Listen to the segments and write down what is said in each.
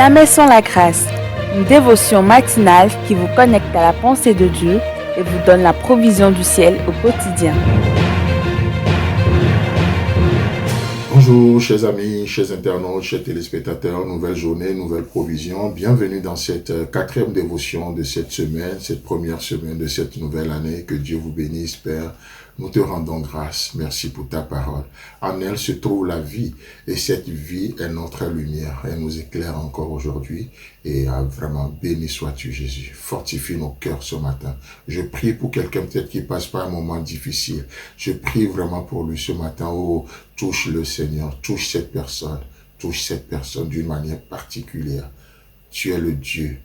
Jamais sans la grâce, une dévotion matinale qui vous connecte à la pensée de Dieu et vous donne la provision du ciel au quotidien. Bonjour chers amis, chers internautes, chers téléspectateurs, nouvelle journée, nouvelle provision. Bienvenue dans cette quatrième dévotion de cette semaine, cette première semaine de cette nouvelle année. Que Dieu vous bénisse, Père. Nous te rendons grâce. Merci pour ta parole. En elle se trouve la vie et cette vie est notre lumière. Elle nous éclaire encore aujourd'hui et vraiment béni sois-tu Jésus. Fortifie nos cœurs ce matin. Je prie pour quelqu'un peut-être qui passe par un moment difficile. Je prie vraiment pour lui ce matin. Oh, touche le Seigneur, touche cette personne d'une manière particulière. Tu es le Dieu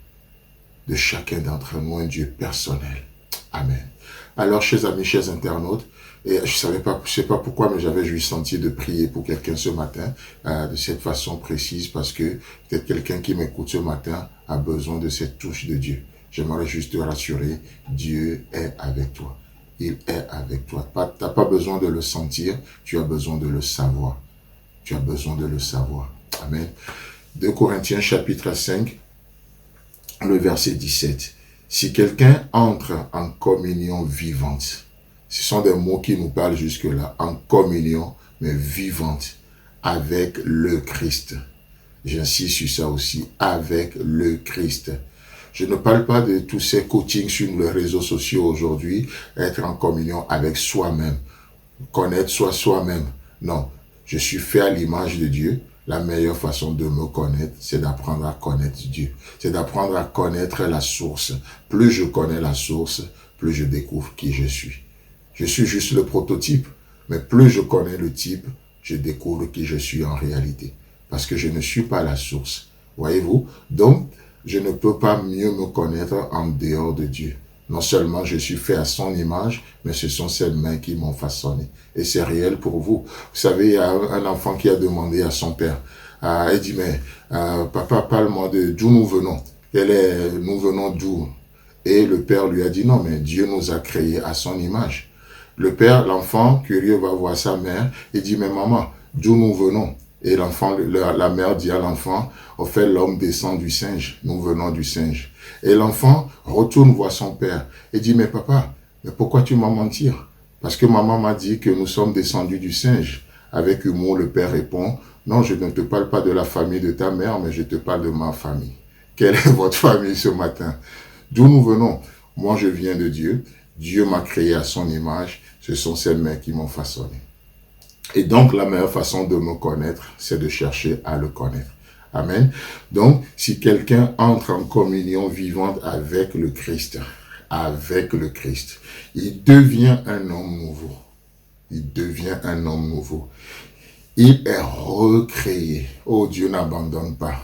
de chacun d'entre nous, un Dieu personnel. Amen. Alors, chers amis, chers internautes, et je sais pas pourquoi, mais j'avais juste senti de prier pour quelqu'un ce matin, de cette façon précise, parce que peut-être quelqu'un qui m'écoute ce matin a besoin de cette touche de Dieu. J'aimerais juste te rassurer, Dieu est avec toi. Il est avec toi. Tu n'as pas besoin de le sentir, tu as besoin de le savoir. Tu as besoin de le savoir. Amen. 2 Corinthiens chapitre 5, le verset 17. Si quelqu'un entre en communion vivante, ce sont des mots qui nous parlent jusque-là, en communion, mais vivante, avec le Christ. J'insiste sur ça aussi, avec le Christ. Je ne parle pas de tous ces coachings sur les réseaux sociaux aujourd'hui, être en communion avec soi-même, connaître soi-même. Non, je suis fait à l'image de Dieu. La meilleure façon de me connaître, c'est d'apprendre à connaître Dieu. C'est d'apprendre à connaître la source. Plus je connais la source, plus je découvre qui je suis. Je suis juste le prototype, mais plus je connais le type, je découvre qui je suis en réalité. Parce que je ne suis pas la source. Voyez-vous? Donc, je ne peux pas mieux me connaître en dehors de Dieu. Non seulement je suis fait à son image, mais ce sont ses mains qui m'ont façonné. Et c'est réel pour vous. Vous savez, il y a un enfant qui a demandé à son père, il dit, mais papa, parle-moi d'où nous venons. Nous venons d'où? Et le père lui a dit, non, mais Dieu nous a créés à son image. L'enfant, curieux, va voir sa mère et dit, mais maman, d'où nous venons? Et la mère dit à l'enfant, au fait, l'homme descend du singe, nous venons du singe. Et l'enfant retourne voir son père et dit, mais papa, mais pourquoi tu m'as menti? Parce que maman m'a dit que nous sommes descendus du singe. Avec humour, le père répond, non, je ne te parle pas de la famille de ta mère, mais je te parle de ma famille. Quelle est votre famille ce matin? D'où nous venons? Moi, je viens de Dieu. Dieu m'a créé à son image. Ce sont ses mains qui m'ont façonné. Et donc, la meilleure façon de me connaître, c'est de chercher à le connaître. Amen. Donc, si quelqu'un entre en communion vivante avec le Christ, il devient un homme nouveau. Il devient un homme nouveau. Il est recréé. Oh, Dieu n'abandonne pas.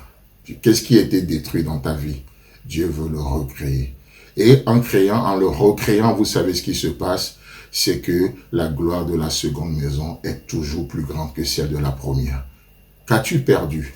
Qu'est-ce qui a été détruit dans ta vie? Dieu veut le recréer. Et en le recréant, vous savez ce qui se passe? C'est que la gloire de la seconde maison est toujours plus grande que celle de la première. Qu'as-tu perdu?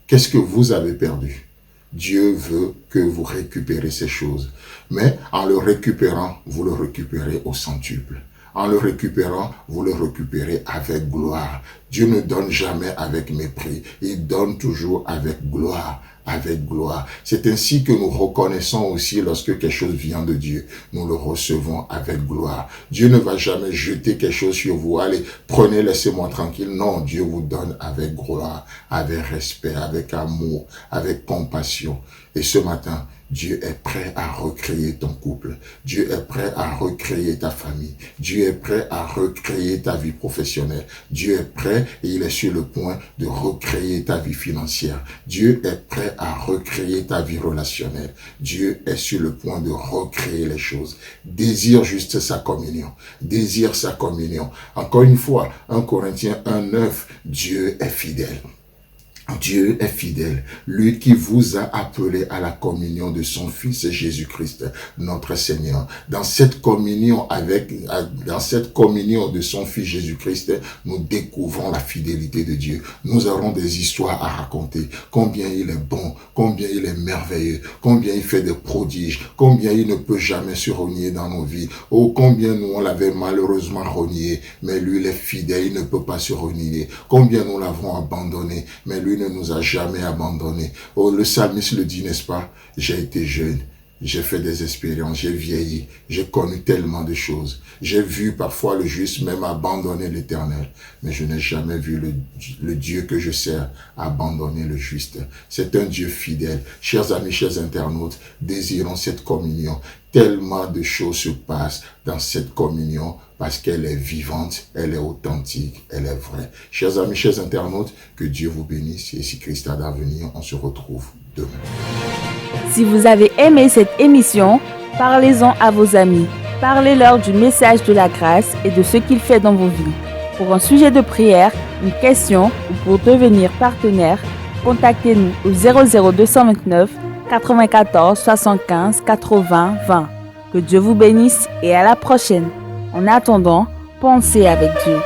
Qu'est-ce que vous avez perdu? Dieu veut que vous récupérez ces choses. Mais en le récupérant, vous le récupérez au centuple. En le récupérant, vous le récupérez avec gloire. Dieu ne donne jamais avec mépris. Il donne toujours avec gloire. Avec gloire. C'est ainsi que nous reconnaissons aussi lorsque quelque chose vient de Dieu. Nous le recevons avec gloire. Dieu ne va jamais jeter quelque chose sur vous. Allez, prenez, laissez-moi tranquille. Non, Dieu vous donne avec gloire, avec respect, avec amour, avec compassion. Et ce matin, Dieu est prêt à recréer ton couple. Dieu est prêt à recréer ta famille. Dieu est prêt à recréer ta vie professionnelle. Dieu est prêt et il est sur le point de recréer ta vie financière. Dieu est prêt à recréer ta vie relationnelle. Dieu est sur le point de recréer les choses. Désire juste sa communion. Désire sa communion. Encore une fois, 1 Corinthiens 1:9, Dieu est fidèle. Dieu est fidèle, lui qui vous a appelé à la communion de son Fils Jésus-Christ, notre Seigneur. Dans cette communion de son Fils Jésus-Christ, nous découvrons la fidélité de Dieu. Nous aurons des histoires à raconter. Combien il est bon, combien il est merveilleux, combien il fait des prodiges, combien il ne peut jamais se renier dans nos vies. Oh, combien nous on l'avait malheureusement renié, mais lui il est fidèle, il ne peut pas se renier. Combien nous l'avons abandonné, mais lui ne nous a jamais abandonnés. Oh, le psalmiste le dit, n'est-ce pas? J'ai été jeune. J'ai fait des expériences, j'ai vieilli, j'ai connu tellement de choses. J'ai vu parfois le juste même abandonner l'Éternel, mais je n'ai jamais vu le Dieu que je sers abandonner le juste. C'est un Dieu fidèle. Chers amis, chers internautes, désirons cette communion. Tellement de choses se passent dans cette communion parce qu'elle est vivante, elle est authentique, elle est vraie. Chers amis, chers internautes, que Dieu vous bénisse et si Christ a d'avenir, on se retrouve demain. Si vous avez aimé cette émission, parlez-en à vos amis. Parlez-leur du message de la grâce et de ce qu'il fait dans vos vies. Pour un sujet de prière, une question ou pour devenir partenaire, contactez-nous au 00229 94 75 80 20. Que Dieu vous bénisse et à la prochaine. En attendant, pensez avec Dieu.